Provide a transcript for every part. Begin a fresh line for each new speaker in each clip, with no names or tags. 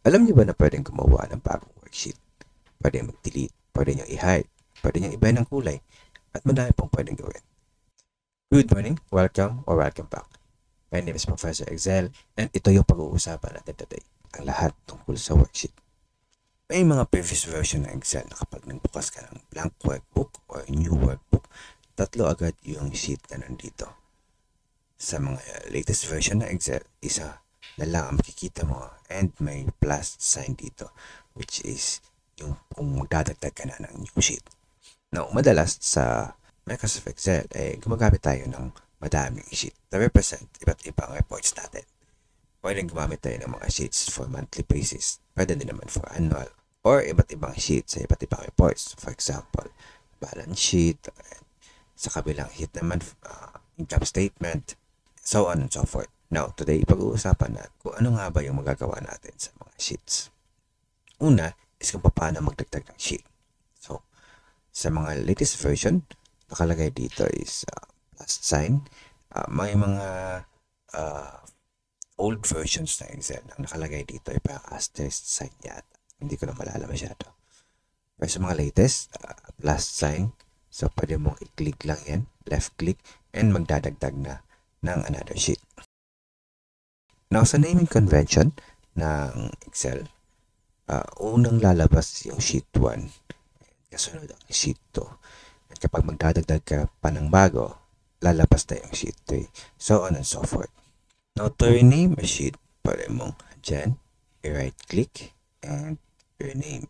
Alam niyo ba na pwedeng gumawa ng bagong worksheet? Pwedeng mag-delete, pwede nyo i-hide, pwede nyo iba ng kulay, at madami pong pwedeng gawin. Good morning, welcome or welcome back. My name is Professor Excel and ito yung pag-uusapan natin today. Ang lahat tungkol sa worksheet. May mga previous version ng Excel na kapag nagbukas ka ng blank workbook or new workbook, tatlo agad yung sheet na nandito. Sa mga latest version ng Excel, isa na lang ang makikita mo and may plus sign dito, which is yung kung magdadagdag ka na ng new sheet. Now, madalas sa Microsoft Excel, gumagamit tayo ng madaming sheet to represent iba't ibang reports natin. Pwedeng gumamit tayo ng mga sheets for monthly basis. Pwede din naman for annual or iba't ibang sheets sa iba't ibang reports. For example, balance sheet, sa kabilang sheet naman, income statement, so on and so forth. Now, today, pag-uusapan natin kung ano nga ba yung magagawa natin sa mga sheets. Una is kung paano magdagdag ng sheet. So, sa mga latest version, nakalagay dito is plus sign. May mga old versions na Excel ang nakalagay dito ay parang asterisk sign yata. Hindi ko na malala masyado. Pero sa mga latest, plus sign. So, pwede mong i-click lang yan, left click, and magdadagdag na ng another sheet. Now, sa naming convention ng Excel, unang lalabas yung sheet 1, kasunod ang sheet 2. At kapag magdadagdag ka pa ng bago, lalabas na yung sheet 3. So on and so forth. Now, to rename a sheet, pwede mong dyan, i-right click, and rename.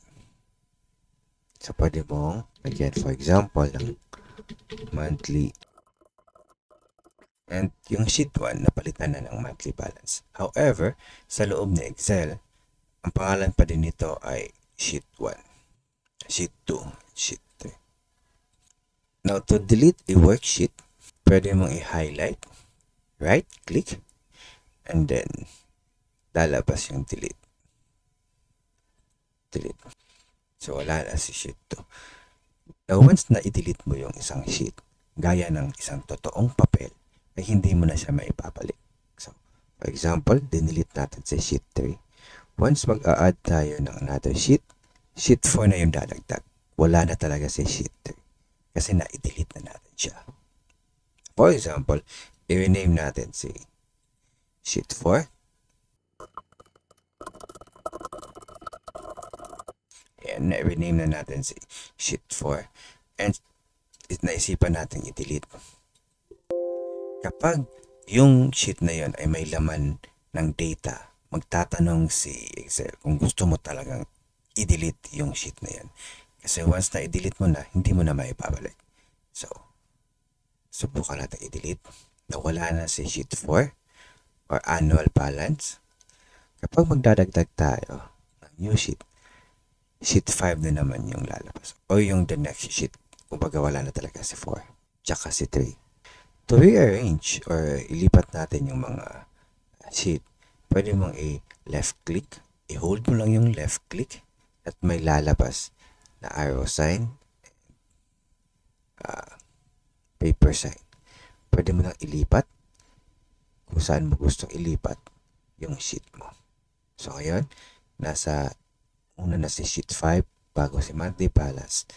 So, pwede mong, again, for example, ng monthly. And yung sheet 1, napalitan na ng monthly balance. However, sa loob ni Excel, ang pangalan pa din nito ay sheet 1, sheet 2, sheet 3. Now, to delete a worksheet, pwede mong i-highlight, right click, and then lalabas yung delete. So, wala na si sheet 2. Now, once na i-delete mo yung isang sheet, gaya ng isang totoong papel, ay hindi mo na siya maipapalik. So, for example, dinelete natin si sheet 3. Once mag-a-add tayo ng another sheet, sheet 4 na yung dadagdag. Wala na talaga si sheet 3 kasi na-delete na natin siya. For example, i-rename natin si sheet 4. Ayan, na-rename na natin si sheet 4. And naisipan natin i-delete. Kapag yung sheet na yun ay may laman ng data, magtatanong si Excel kung gusto mo talagang i-delete yung sheet na yan. Kasi once na i-delete mo na, hindi mo na maipabalik. So, subukan natin i-delete. Nawala na si sheet 4 or annual balance. Kapag magdadagdag tayo ng new sheet, sheet 5 na naman yung lalabas. O yung the next sheet. Kumbaga wala na talaga si 4. Tsaka si 3. To rearrange or ilipat natin yung mga sheet, pwede mong i-left click. I-hold mo lang yung left click at may lalabas na arrow sign, paper sign. Pwede mo lang ilipat kung saan mo gustong ilipat yung sheet mo. So, ngayon, una na si sheet 5, bago si monthly balance,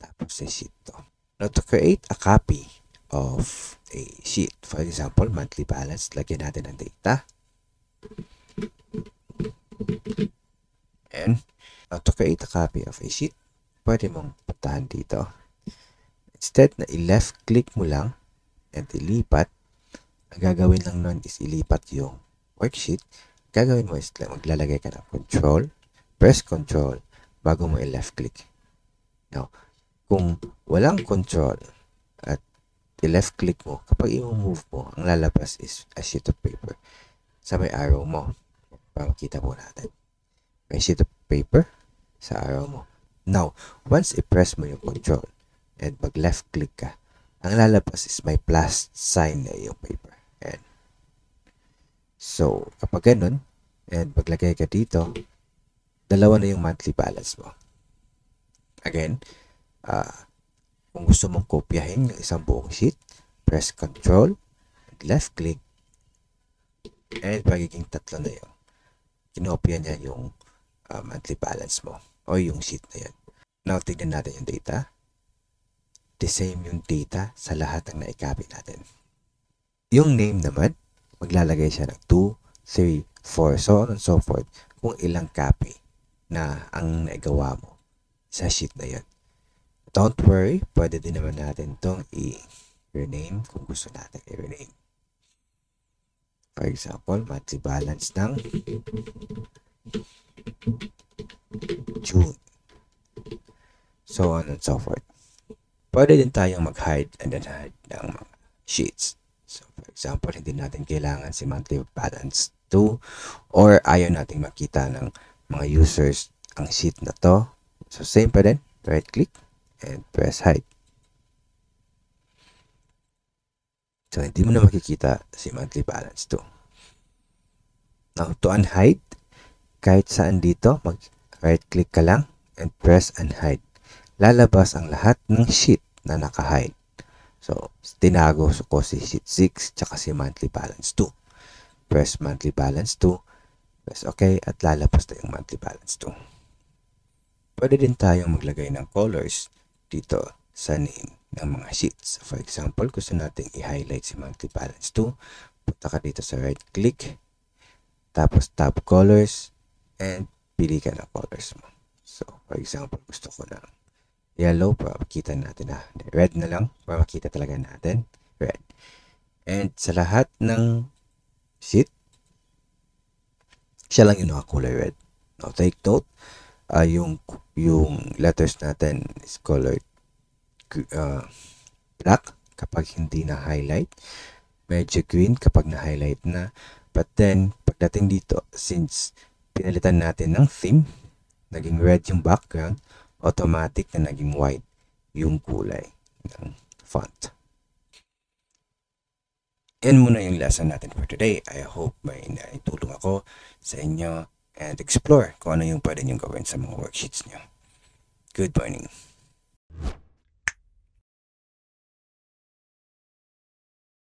tapos si sheet 2. Now, to create a copy of a sheet, for example, monthly balance, lagyan natin ng data. And to create a copy of a sheet, pwede mong puntahan dito. Instead na i-left click mo lang and ilipat, ang gagawin lang nun is ilipat yung worksheet. Gagawin mo is maglalagay ka ng control, press control bago mo i-left click. Now, kung walang control at i-left click mo, kapag i-move mo, ang lalabas is a sheet of paper sa may arrow mo. Para makita po natin. May sheet of paper sa arrow mo. Now, once i-press mo yung control and mag-left click ka, ang lalabas is may plus sign na yung paper. And so, kapag ganun, and maglagay ka dito, dalawa na yung monthly balance mo. Again, kung gusto mong kopyahin yung isang buong sheet, press control, left click, and magiging tatlo na yung kinopya niya yung monthly balance mo o yung sheet na yan. Now, tignan natin yung data. The same yung data sa lahat ng na-copy natin. Yung name naman, maglalagay siya ng 2, 3, 4, so on and so forth kung ilang copy na ang naigawa mo sa sheet na yan. Don't worry, pwede din naman natin itong i-rename kung gusto natin i-rename. For example, monthly balance ng June. So on and so forth. Pwede din tayong mag-hide and then hide ng mga sheets. So for example, hindi natin kailangan si monthly balance 2 or ayaw natin makita ng mga users ang sheet na to. So same pa din, right click and press hide. So hindi mo na makikita si monthly balance 2. Now to unhide, kahit saan dito, mag right click ka lang and press unhide. Lalabas ang lahat ng sheet na naka-hide. So tinago ko si sheet 6 tsaka si monthly balance 2. Press monthly balance 2, press OK at lalabas na yung monthly balance 2. Pwede din tayong maglagay ng colors dito sa name ng mga sheets. For example, gusto natin i-highlight si monthly balance 2. Punta ka dito sa right click, tapos tab colors, and pili ka ng colors mo. So, for example, gusto ko ng yellow para makita natin na red na lang para makita talaga natin red. And sa lahat ng sheet, siya lang yung nakakulay red. Now, take note, yung letters natin is colored black kapag hindi na highlight, medyo green kapag na highlight na, but then pagdating dito, since pinalitan natin ng theme, naging red yung background, automatic na naging white yung kulay ng font. Yan muna yung lesson natin for today. I hope may naitulong ako sa inyo and explore kung ano yung pwede nyo gawin sa mga worksheets nyo. Good morning.